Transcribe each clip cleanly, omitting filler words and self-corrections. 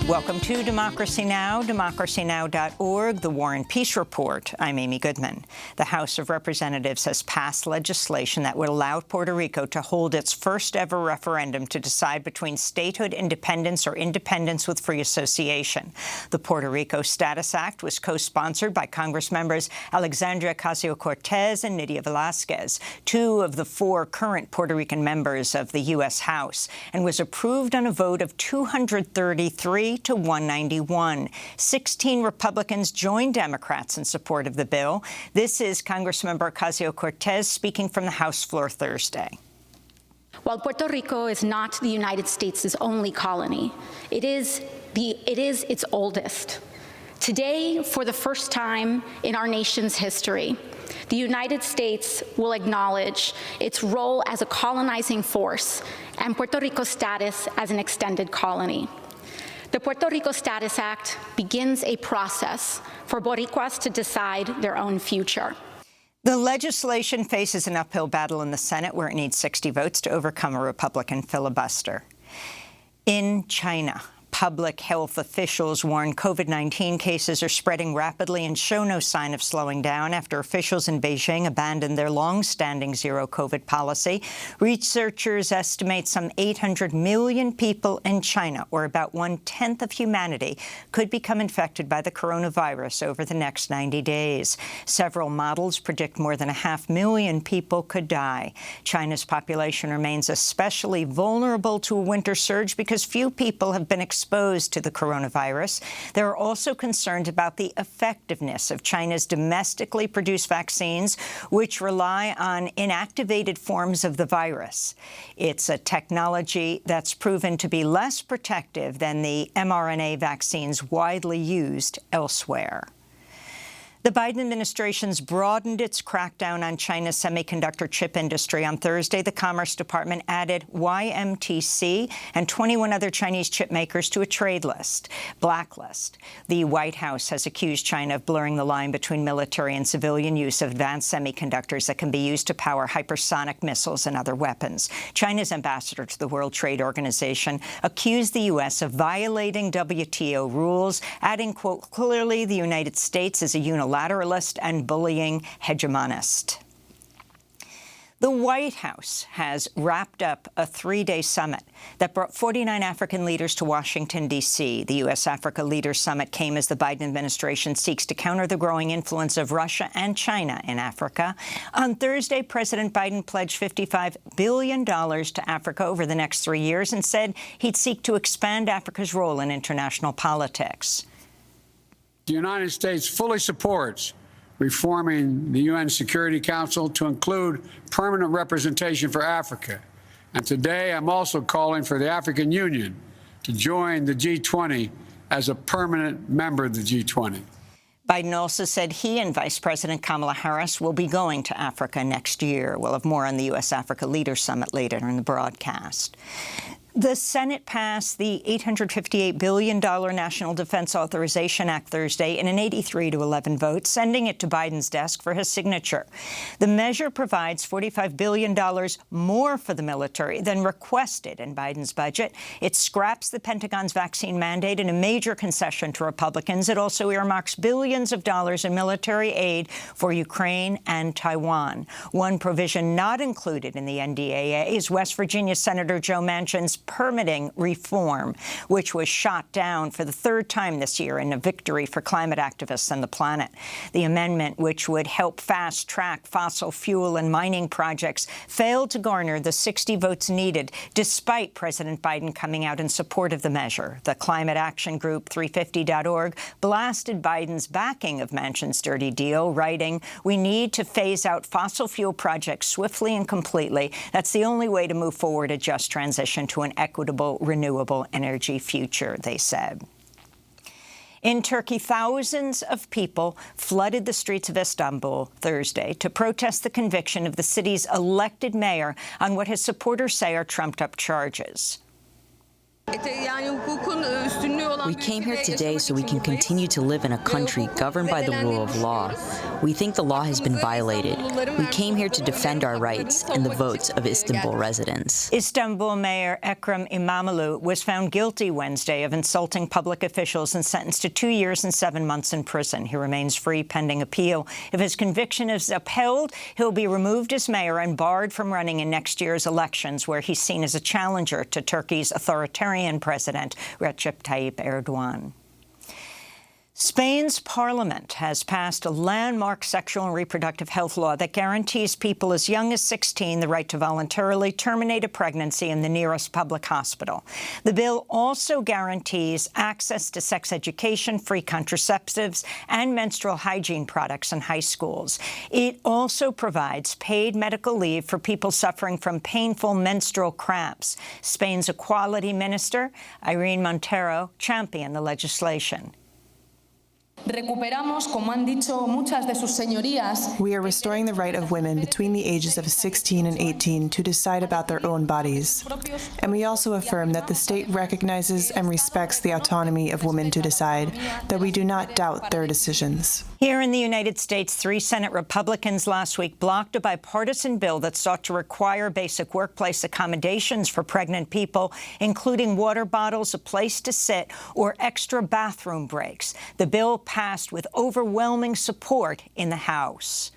Welcome to Democracy Now!, democracynow.org, The War and Peace Report. I'm Amy Goodman. The House of Representatives has passed legislation that would allow Puerto Rico to hold its first-ever referendum to decide between statehood independence or independence with free association. The Puerto Rico Status Act was co-sponsored by Congress members Alexandria Ocasio-Cortez and Nydia Velázquez, two of the four current Puerto Rican members of the U.S. House, and was approved on a vote of 233 to 191. 16 Republicans joined Democrats in support of the bill. This is Congressmember Ocasio-Cortez speaking from the House floor Thursday. While Puerto Rico is not the United States' only colony, it is its oldest. Today, for the first time in our nation's history, the United States will acknowledge its role as a colonizing force and Puerto Rico's status as an extended colony. The Puerto Rico Status Act begins a process for Boricuas to decide their own future. The legislation faces an uphill battle in the Senate, where it needs 60 votes to overcome a Republican filibuster. In China, public health officials warn COVID-19 cases are spreading rapidly and show no sign of slowing down after officials in Beijing abandoned their long-standing zero-COVID policy. Researchers estimate some 800 million people in China, or about 1/10 of humanity, could become infected by the coronavirus over the next 90 days. Several models predict more than 500,000 people could die. China's population remains especially vulnerable to a winter surge because few people have been exposed to the coronavirus. There are also concerns about the effectiveness of China's domestically produced vaccines, which rely on inactivated forms of the virus. It's a technology that's proven to be less protective than the mRNA vaccines widely used elsewhere. The Biden administration's broadened its crackdown on China's semiconductor chip industry. On Thursday, the Commerce Department added YMTC and 21 other Chinese chip makers to a trade blacklist. The White House has accused China of blurring the line between military and civilian use of advanced semiconductors that can be used to power hypersonic missiles and other weapons. China's ambassador to the World Trade Organization accused the U.S. of violating WTO rules, adding, quote, "Clearly, the United States is a unilateralist and bullying hegemonist." The White House has wrapped up a 3-day summit that brought 49 African leaders to Washington, D.C. The U.S.-Africa Leaders Summit came as the Biden administration seeks to counter the growing influence of Russia and China in Africa. On Thursday, President Biden pledged $55 billion to Africa over the next 3 years and said he'd seek to expand Africa's role in international politics. The United States fully supports reforming the UN Security Council to include permanent representation for Africa. And today, I'm also calling for the African Union to join the G20 as a permanent member of the G20. Biden also said he and Vice President Kamala Harris will be going to Africa next year. We'll have more on the U.S.-Africa Leaders Summit later in the broadcast. The Senate passed the $858 billion National Defense Authorization Act Thursday in an 83-11 vote, sending it to Biden's desk for his signature. The measure provides $45 billion more for the military than requested in Biden's budget. It scraps the Pentagon's vaccine mandate in a major concession to Republicans. It also earmarks billions of dollars in military aid for Ukraine and Taiwan. One provision not included in the NDAA is West Virginia Senator Joe Manchin's permitting reform, which was shot down for the third time this year in a victory for climate activists and the planet. The amendment, which would help fast-track fossil fuel and mining projects, failed to garner the 60 votes needed, despite President Biden coming out in support of the measure. The climate action group 350.org blasted Biden's backing of Manchin's dirty deal, writing, "We need to phase out fossil fuel projects swiftly and completely. That's the only way to move forward a just transition to an equitable, renewable energy future," they said. In Turkey, thousands of people flooded the streets of Istanbul Thursday to protest the conviction of the city's elected mayor on what his supporters say are trumped-up charges. We came here today so we can continue to live in a country governed by the rule of law. We think the law has been violated. We came here to defend our rights and the votes of Istanbul residents. Istanbul Mayor Ekrem İmamoğlu was found guilty Wednesday of insulting public officials and sentenced to 2 years and 7 months in prison. He remains free pending appeal. If his conviction is upheld, he'll be removed as mayor and barred from running in next year's elections, where he's seen as a challenger to Turkey's authoritarian president, Recep Tayyip Erdogan. Spain's parliament has passed a landmark sexual and reproductive health law that guarantees people as young as 16 the right to voluntarily terminate a pregnancy in the nearest public hospital. The bill also guarantees access to sex education, free contraceptives, and menstrual hygiene products in high schools. It also provides paid medical leave for people suffering from painful menstrual cramps. Spain's Equality Minister, Irene Montero, championed the legislation. Recuperamos, como han dicho muchas de sus señorías. We are restoring the right of women between the ages of 16 and 18 to decide about their own bodies. And we also affirm that the state recognizes and respects the autonomy of women to decide, that we do not doubt their decisions. Here in the United States, 3 Senate Republicans last week blocked a bipartisan bill that sought to require basic workplace accommodations for pregnant people, including water bottles, a place to sit, or extra bathroom breaks. The bill passed with overwhelming support in the House.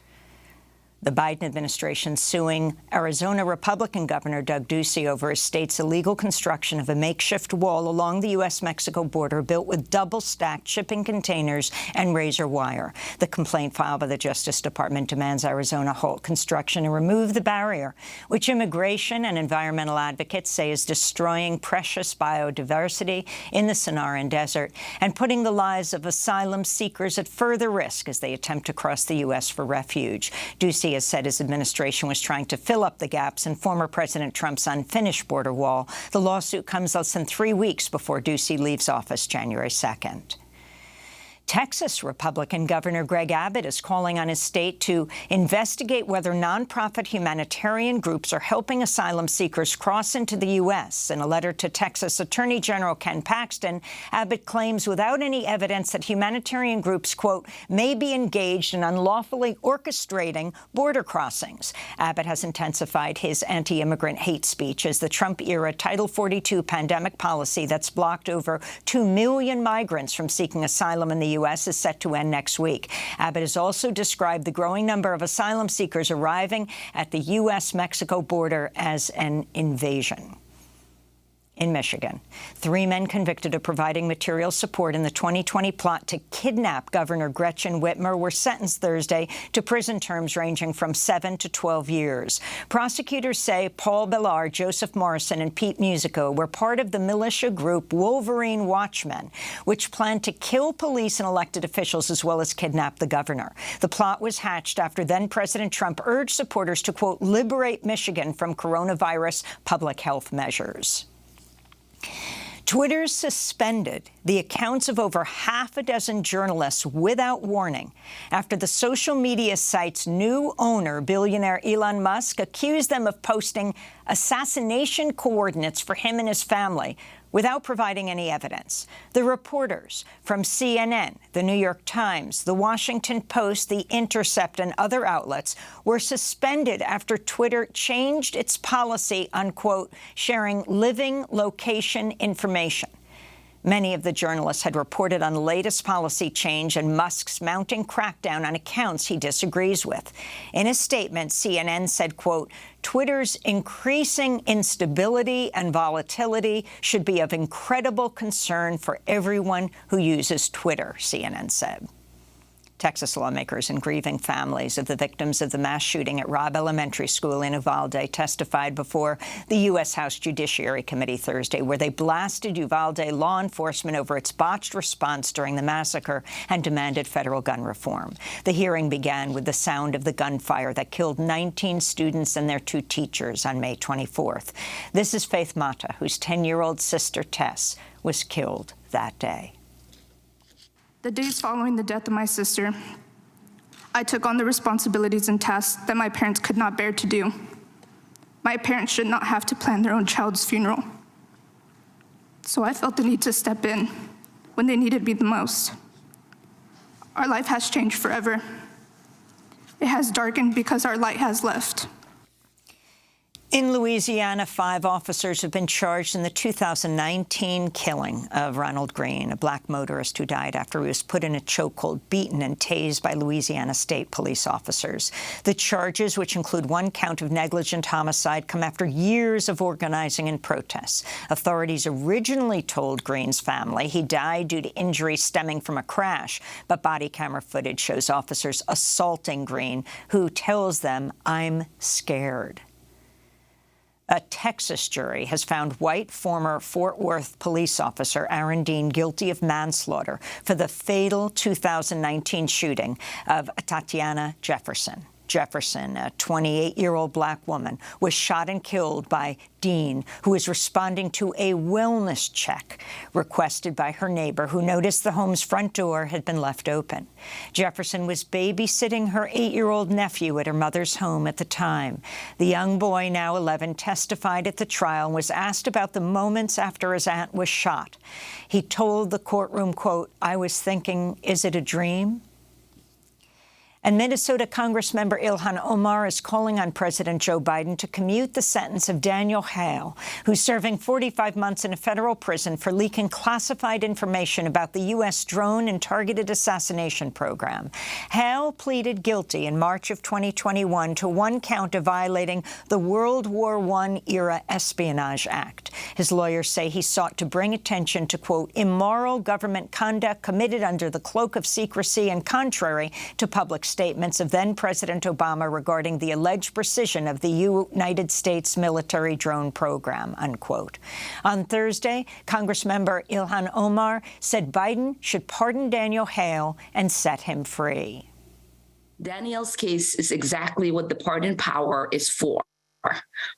The Biden administration suing Arizona Republican Governor Doug Ducey over his state's illegal construction of a makeshift wall along the U.S.-Mexico border built with double-stacked shipping containers and razor wire. The complaint filed by the Justice Department demands Arizona halt construction and remove the barrier, which immigration and environmental advocates say is destroying precious biodiversity in the Sonoran Desert and putting the lives of asylum seekers at further risk as they attempt to cross the U.S. for refuge. Ducey has said his administration was trying to fill up the gaps in former President Trump's unfinished border wall. The lawsuit comes less than 3 weeks before Ducey leaves office January 2nd. Texas Republican Governor Greg Abbott is calling on his state to investigate whether nonprofit humanitarian groups are helping asylum seekers cross into the U.S. In a letter to Texas Attorney General Ken Paxton, Abbott claims without any evidence that humanitarian groups, quote, may be engaged in unlawfully orchestrating border crossings. Abbott has intensified his anti-immigrant hate speech as the Trump-era Title 42 pandemic policy that's blocked over 2 million migrants from seeking asylum in the U.S. is set to end next week. Abbott has also described the growing number of asylum seekers arriving at the U.S.-Mexico border as an invasion. In Michigan, 3 men convicted of providing material support in the 2020 plot to kidnap Governor Gretchen Whitmer were sentenced Thursday to prison terms ranging from 7 to 12 years. Prosecutors say Paul Bellar, Joseph Morrison, and Pete Musico were part of the militia group Wolverine Watchmen, which planned to kill police and elected officials as well as kidnap the governor. The plot was hatched after then-President Trump urged supporters to, quote, liberate Michigan from coronavirus public health measures. Twitter suspended the accounts of over half a dozen journalists without warning after the social media site's new owner, billionaire Elon Musk, accused them of posting assassination coordinates for him and his family without providing any evidence. The reporters from CNN, The New York Times, The Washington Post, The Intercept, and other outlets were suspended after Twitter changed its policy on, quote, sharing living location information. Many of the journalists had reported on the latest policy change and Musk's mounting crackdown on accounts he disagrees with. In a statement, CNN said, quote, Twitter's increasing instability and volatility should be of incredible concern for everyone who uses Twitter, CNN said. Texas lawmakers and grieving families of the victims of the mass shooting at Robb Elementary School in Uvalde testified before the U.S. House Judiciary Committee Thursday, where they blasted Uvalde law enforcement over its botched response during the massacre and demanded federal gun reform. The hearing began with the sound of the gunfire that killed 19 students and their 2 teachers on May 24th. This is Faith Mata, whose 10-year-old sister, Tess, was killed that day. The days following the death of my sister, I took on the responsibilities and tasks that my parents could not bear to do. My parents should not have to plan their own child's funeral. So I felt the need to step in when they needed me the most. Our life has changed forever. It has darkened because our light has left. In Louisiana, 5 officers have been charged in the 2019 killing of Ronald Green, a black motorist who died after he was put in a chokehold, beaten and tased by Louisiana State Police officers. The charges, which include 1 count of negligent homicide, come after years of organizing and protests. Authorities originally told Green's family he died due to injuries stemming from a crash, but body camera footage shows officers assaulting Green, who tells them, "I'm scared." A Texas jury has found white former Fort Worth police officer Aaron Dean guilty of manslaughter for the fatal 2019 shooting of Tatiana Jefferson. Jefferson, a 28-year-old black woman, was shot and killed by Dean, who was responding to a wellness check requested by her neighbor, who noticed the home's front door had been left open. Jefferson was babysitting her 8-year-old nephew at her mother's home at the time. The young boy, now 11, testified at the trial and was asked about the moments after his aunt was shot. He told the courtroom, quote, "I was thinking, is it a dream?" And Minnesota Congressmember Ilhan Omar is calling on President Joe Biden to commute the sentence of Daniel Hale, who's serving 45 months in a federal prison for leaking classified information about the U.S. drone and targeted assassination program. Hale pleaded guilty in March of 2021 to 1 count of violating the World War I-era Espionage Act. His lawyers say he sought to bring attention to, quote, immoral government conduct committed under the cloak of secrecy and contrary to public statements of then-President Obama regarding the alleged precision of the United States military drone program, unquote. On Thursday, Congressmember Ilhan Omar said Biden should pardon Daniel Hale and set him free. Daniel's case is exactly what the pardon power is for,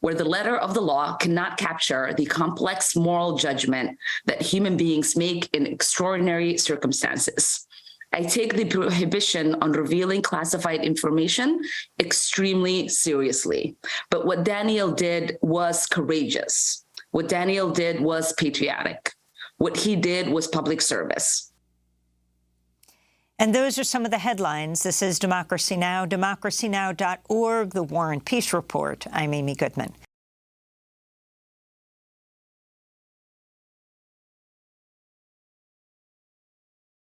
where the letter of the law cannot capture the complex moral judgment that human beings make in extraordinary circumstances. I take the prohibition on revealing classified information extremely seriously. But what Daniel did was courageous. What Daniel did was patriotic. What he did was public service. And those are some of the headlines. This is Democracy Now!, democracynow.org, The War and Peace Report. I'm Amy Goodman.